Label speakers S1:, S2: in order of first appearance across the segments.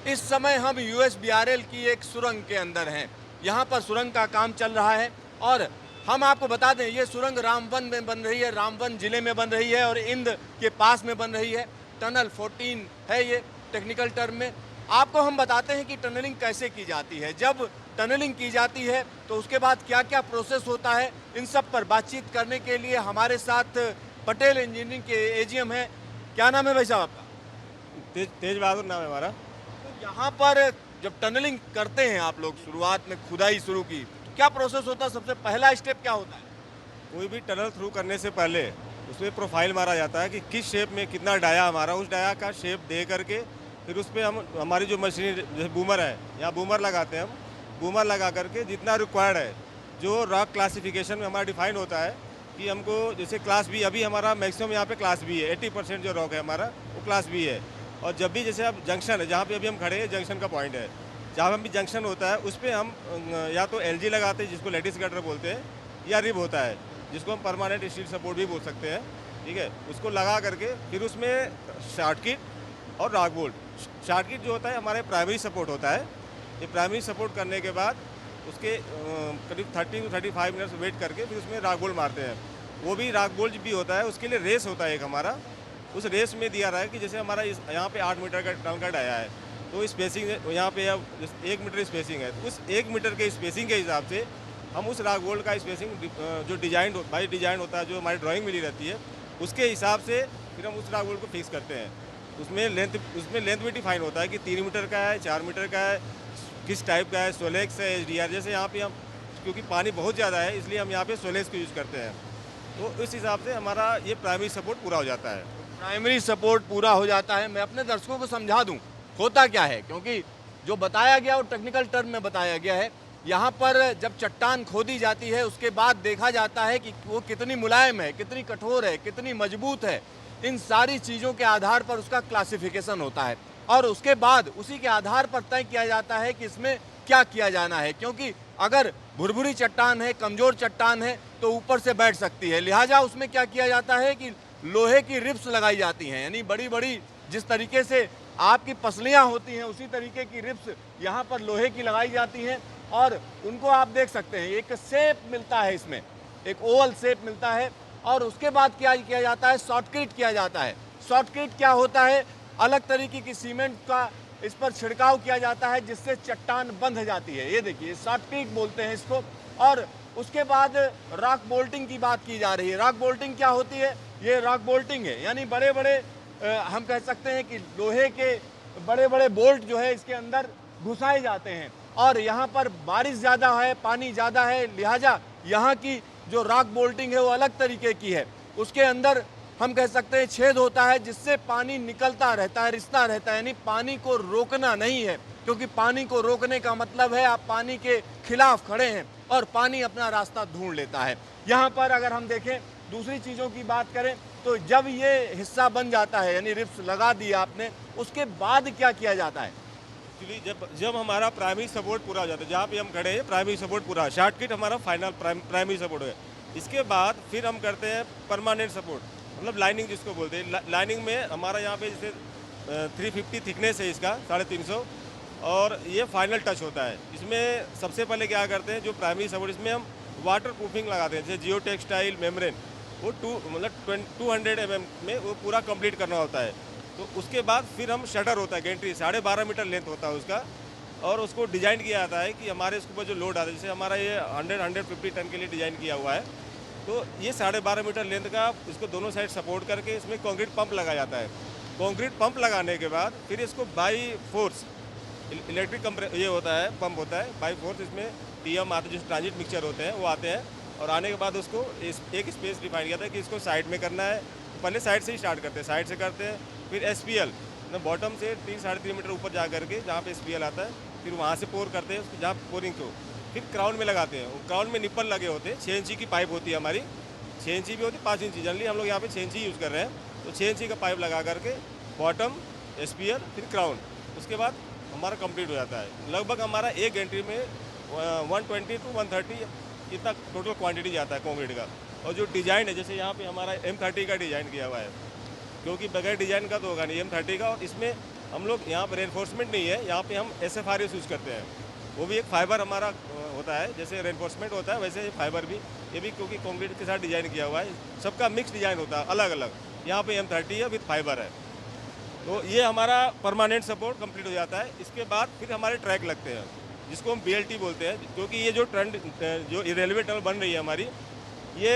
S1: इस समय हम यूएसबीआरएल की एक सुरंग के अंदर हैं। यहाँ पर सुरंग का काम चल रहा है और हम आपको बता दें ये सुरंग रामवन में बन रही है, रामवन जिले में बन रही है और इंद के पास में बन रही है। टनल 14 है ये टेक्निकल टर्म में। आपको हम बताते हैं कि टनलिंग कैसे की जाती है। जब टनलिंग की जाती है तो उसके बाद क्या क्या प्रोसेस होता है, इन सब पर बातचीत करने के लिए हमारे साथ पटेल इंजीनियरिंग के एजीएम हैं। क्या नाम है भाई साहब आपका?
S2: तेज बहादुर नाम है हमारा।
S1: तो यहाँ पर जब टनलिंग करते हैं आप लोग, शुरुआत में खुदाई शुरू की, तो क्या प्रोसेस होता है? सबसे पहला स्टेप क्या होता है?
S2: कोई भी टनल थ्रू करने से पहले उसमें प्रोफाइल मारा जाता है कि किस शेप में कितना डाया हमारा, उस डाया का शेप दे करके फिर उस पर हम हमारी जो मशीन जैसे बूमर है, यहाँ बूमर लगाते हैं हम। बूमर लगा करके जितना रिक्वायर्ड है, जो रॉक क्लासिफिकेशन में हमारा डिफाइन होता है कि हमको जैसे क्लास बी, अभी हमारा मैक्सिमम यहाँ पे क्लास बी है, 80% जो रॉक है हमारा वो क्लास बी है। और जब भी जैसे अब जंक्शन है, जहाँ पे अभी हम खड़े हैं जंक्शन का पॉइंट है, जहाँ हम भी जंक्शन होता है उस पर हम या तो एलजी लगाते हैं जिसको लेडीज गटर बोलते हैं, या रिब होता है जिसको हम परमानेंट स्टील सपोर्ट भी बोल सकते हैं। ठीक है, उसको लगा करके फिर उसमें शॉर्ट किट और रॉक बोल्ट। शॉर्ट किट जो होता है हमारे प्राइमरी सपोर्ट होता है। ये प्राइमरी सपोर्ट करने के बाद उसके करीब 30 to 35 मिनट्स वेट करके फिर उसमें रॉक बोल्ट मारते हैं। वो भी रॉक बोल्ट भी होता है, उसके लिए रेस होता है एक हमारा। उस रेस में दिया रहा है कि जैसे हमारा यहाँ पे 8 मीटर का टनल का डाया है, तो स्पेसिंग यहाँ पे 1 मीटर स्पेसिंग है, तो उस 1 मीटर के स्पेसिंग के हिसाब से हम उस रॉक बोल्ट का स्पेसिंग जो डिजाइन होता है, जो हमारी ड्राइंग मिली रहती है, उसके हिसाब से फिर हम उस रॉक बोल्ट को फिक्स करते हैं। उसमें लेंथ भी डिफाइन होता है कि 3 मीटर का है, 4 मीटर का है, किस टाइप का है, सोलेक्स है, एचडीआर। जैसे यहाँ पे हम, क्योंकि पानी बहुत ज़्यादा है इसलिए हम यहाँ पे सोलेक्स को यूज़ करते हैं। तो इस हिसाब से हमारा ये प्राइमरी सपोर्ट पूरा हो जाता है।
S1: प्राइमरी सपोर्ट पूरा हो जाता है। मैं अपने दर्शकों को समझा दूं होता क्या है, क्योंकि जो बताया गया वो टेक्निकल टर्म में बताया गया है। यहाँ पर जब चट्टान खोदी जाती है उसके बाद देखा जाता है कि वो कितनी मुलायम है, कितनी कठोर है, कितनी मजबूत है। इन सारी चीज़ों के आधार पर उसका क्लासिफिकेशन होता है और उसके बाद उसी के आधार पर तय किया जाता है कि इसमें क्या किया जाना है। क्योंकि अगर भुरभुरी चट्टान है, कमज़ोर चट्टान है, तो ऊपर से बैठ सकती है। लिहाजा उसमें क्या किया जाता है कि लोहे की रिब्स लगाई जाती हैं, यानी बड़ी बड़ी जिस तरीके से आपकी पसलियाँ होती हैं उसी तरीके की रिब्स यहाँ पर लोहे की लगाई जाती हैं और उनको आप देख सकते हैं। एक शेप मिलता है, इसमें एक ओवल शेप मिलता है और उसके बाद क्या किया जाता है? शॉर्टक्रीट किया जाता है। शॉर्टक्रीट क्या होता है? अलग तरीके की सीमेंट का इस पर छिड़काव किया जाता है जिससे चट्टान बंध जाती है। ये देखिए शॉर्टक्रीट बोलते हैं इसको। और उसके बाद रॉक बोल्टिंग की बात की जा रही है। रॉक बोल्टिंग क्या होती है? ये रॉक बोल्टिंग है, यानी बड़े बड़े हम कह सकते हैं कि लोहे के बड़े बड़े बोल्ट जो है इसके अंदर घुसाए जाते हैं। और यहाँ पर बारिश ज़्यादा है, पानी ज़्यादा है, लिहाजा यहाँ की जो रॉक बोल्टिंग है वो अलग तरीके की है। उसके अंदर हम कह सकते हैं छेद होता है जिससे पानी निकलता रहता है, रिसता रहता है, यानी पानी को रोकना नहीं है। क्योंकि पानी को रोकने का मतलब है आप पानी के खिलाफ खड़े हैं और पानी अपना रास्ता ढूंढ लेता है। यहाँ पर अगर हम देखें दूसरी चीज़ों की बात करें तो जब ये हिस्सा बन जाता है, यानी रिब्स लगा दिया आपने, उसके बाद क्या किया जाता है?
S2: एक्चुअली जब हमारा प्राइमरी सपोर्ट पूरा हो जाता है, जहाँ पे हम खड़े हैं प्राइमरी सपोर्ट पूरा, शॉर्ट किट हमारा फाइनल प्राइमरी सपोर्ट है। इसके बाद फिर हम करते हैं परमानेंट सपोर्ट, मतलब लाइनिंग जिसको बोलते हैं। लाइनिंग में हमारा यहाँ पे जैसे 350 थिकनेस है इसका, 350, और ये फाइनल टच होता है। इसमें सबसे पहले क्या करते हैं, जो प्राइमरी सपोर्ट, इसमें हम वाटर प्रूफिंग लगाते हैं, जैसे जियो टेक्सटाइल मेम्ब्रेन, वो 200 mm में वो पूरा कंप्लीट करना होता है। तो उसके बाद फिर हम शटर होता है, गेंट्री 12.5 मीटर लेंथ होता है उसका, और उसको डिज़ाइन किया जाता है कि हमारे उसके ऊपर जो लोड आता है, जैसे हमारा ये 150 टन के लिए डिज़ाइन किया हुआ है, तो ये 12.5 मीटर लेंथ का इसको दोनों साइड सपोर्ट करके इसमें कंक्रीट पंप लगाया जाता है। कंक्रीट पंप लगाने के बाद फिर इसको बाई फोर्स इलेक्ट्रिक ये होता है, पंप होता है बाई फोर्स। इसमें टीएम आते हैं, जो ट्रांजिट मिक्सचर होते हैं वो आते हैं, और आने के बाद उसको एक स्पेस डिफाइन किया था कि इसको साइड में करना है। तो पहले साइड से ही स्टार्ट करते हैं, साइड से करते हैं, फिर एसपीएल बॉटम से 3-3.5 मीटर ऊपर जा करके जहाँ पे एसपीएल आता है, फिर वहाँ से पोर करते हैं उसको, जहाँ पोरिंग को फिर क्राउन में लगाते हैं। क्राउन में निप्पल लगे होते हैं, 6 इंची की पाइप होती है हमारी, 6 इंची भी होती है, 5 इंची, जनरली हम लोग यहाँ पे 6 इंची यूज़ कर रहे हैं। तो 6 इंची का पाइप लगा करके बॉटम, एसपीएल, फिर क्राउन, उसके बाद हमारा कंप्लीट हो जाता है। लगभग हमारा एक एंट्री में 120 to 130 इतना टोटल क्वांटिटी जाता है कंक्रीट का। और जो डिज़ाइन है, जैसे यहाँ पे हमारा M30 का डिज़ाइन किया हुआ है, क्योंकि बगैर डिज़ाइन का तो होगा नहीं, M30 का। और इसमें हम लोग यहाँ पर रेनफोर्समेंट नहीं है, यहाँ पे हम SFRS यूज़ करते हैं। वो भी एक फाइबर हमारा होता है, जैसे रेनफोर्समेंट होता है वैसे फाइबर भी, ये भी क्योंकि कंक्रीट के साथ डिज़ाइन किया हुआ है, सबका मिक्स डिज़ाइन होता है अलग अलग। यहाँ पे M30 है विथ फाइबर है, तो ये हमारा परमानेंट सपोर्ट कंप्लीट हो जाता है। इसके बाद फिर हमारे ट्रैक लगते हैं, जिसको हम BLT बोलते हैं, क्योंकि ये जो ट्रेंड जो रेलवे टनल बन रही है हमारी, ये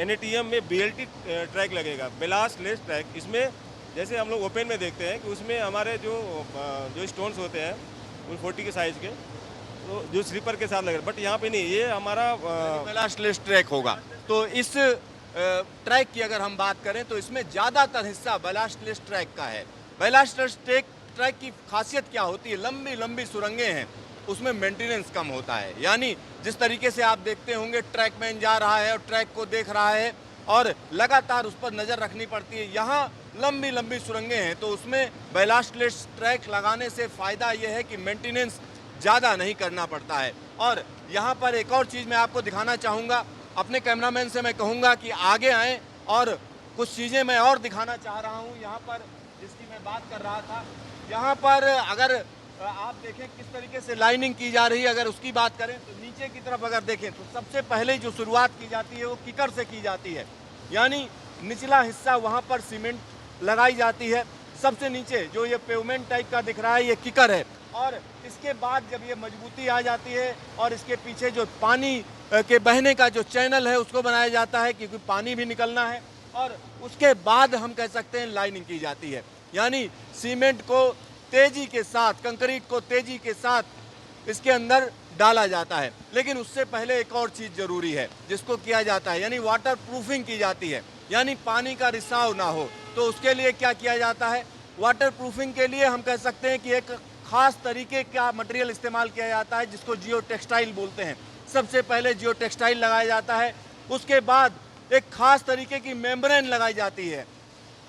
S2: NATM में BLT ट्रैक लगेगा, बेलास्ट लेस ट्रैक। इसमें जैसे हम लोग ओपन में देखते हैं कि उसमें हमारे जो स्टोन्स होते हैं वो 40 के साइज़ के, तो जो स्लीपर के साथ लगे, बट यहाँ पे नहीं, ये हमारा
S1: बेलास्टलेस ट्रैक होगा। तो इस ट्रैक की अगर हम बात करें तो इसमें ज़्यादातर हिस्सा बेलास्टलेस ट्रैक का है। बेलास्टलेस ट्रैक की खासियत क्या होती है? लंबी लंबी सुरंगें हैं, उसमें मेंटेनेंस कम होता है। यानी जिस तरीके से आप देखते होंगे ट्रैकमैन जा रहा है और ट्रैक को देख रहा है और लगातार उस पर नज़र रखनी पड़ती है, यहाँ लंबी लंबी सुरंगें हैं, तो उसमें बेलास्टलेस ट्रैक लगाने से फ़ायदा ये है कि मेंटेनेंस ज़्यादा नहीं करना पड़ता है। और यहाँ पर एक और चीज़ मैं आपको दिखाना चाहूँगा, अपने कैमरामैन से मैं कहूँगा कि आगे आएँ और कुछ चीज़ें मैं और दिखाना चाह रहा हूँ यहाँ पर, जिसकी मैं बात कर रहा था। यहाँ पर अगर आप देखें किस तरीके से लाइनिंग की जा रही है, अगर उसकी बात करें तो नीचे की तरफ अगर देखें तो सबसे पहले जो शुरुआत की जाती है वो किकर से की जाती है। यानी निचला हिस्सा वहाँ पर सीमेंट लगाई जाती है, सबसे नीचे जो ये पेवमेंट टाइप का दिख रहा है ये किकर है, और इसके बाद जब ये मजबूती आ जाती है और इसके पीछे जो पानी के बहने का जो चैनल है उसको बनाया जाता है, क्योंकि पानी भी निकलना है, और उसके बाद हम कह सकते हैं लाइनिंग की जाती है। यानी सीमेंट को तेजी के साथ, कंक्रीट को तेजी के साथ इसके अंदर डाला जाता है। लेकिन उससे पहले एक और चीज़ ज़रूरी है जिसको किया जाता है, यानी वाटर प्रूफिंग की जाती है, यानी पानी का रिसाव ना हो। तो उसके लिए क्या किया जाता है? वाटर प्रूफिंग के लिए हम कह सकते हैं कि एक ख़ास तरीके का मटेरियल इस्तेमाल किया जाता है जिसको जियो टेक्सटाइल बोलते हैं। सबसे पहले जियो टेक्सटाइल लगाया जाता है, उसके बाद एक ख़ास तरीके की मेम्ब्रेन लगाई जाती है,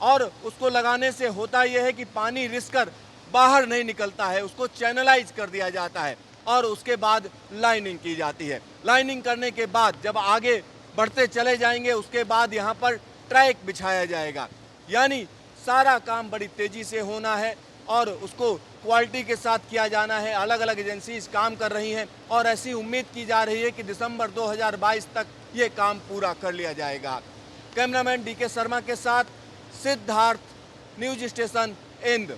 S1: और उसको लगाने से होता यह है कि पानी रिस कर बाहर नहीं निकलता है, उसको चैनलाइज कर दिया जाता है, और उसके बाद लाइनिंग की जाती है। लाइनिंग करने के बाद जब आगे बढ़ते चले जाएंगे उसके बाद यहाँ पर ट्रैक बिछाया जाएगा। यानी सारा काम बड़ी तेज़ी से होना है और उसको क्वालिटी के साथ किया जाना है। अलग अलग एजेंसीज काम कर रही हैं और ऐसी उम्मीद की जा रही है कि दिसंबर 2022 तक ये काम पूरा कर लिया जाएगा। कैमरामैन DK शर्मा के साथ सिद्धार्थ, न्यूज स्टेशन इंद।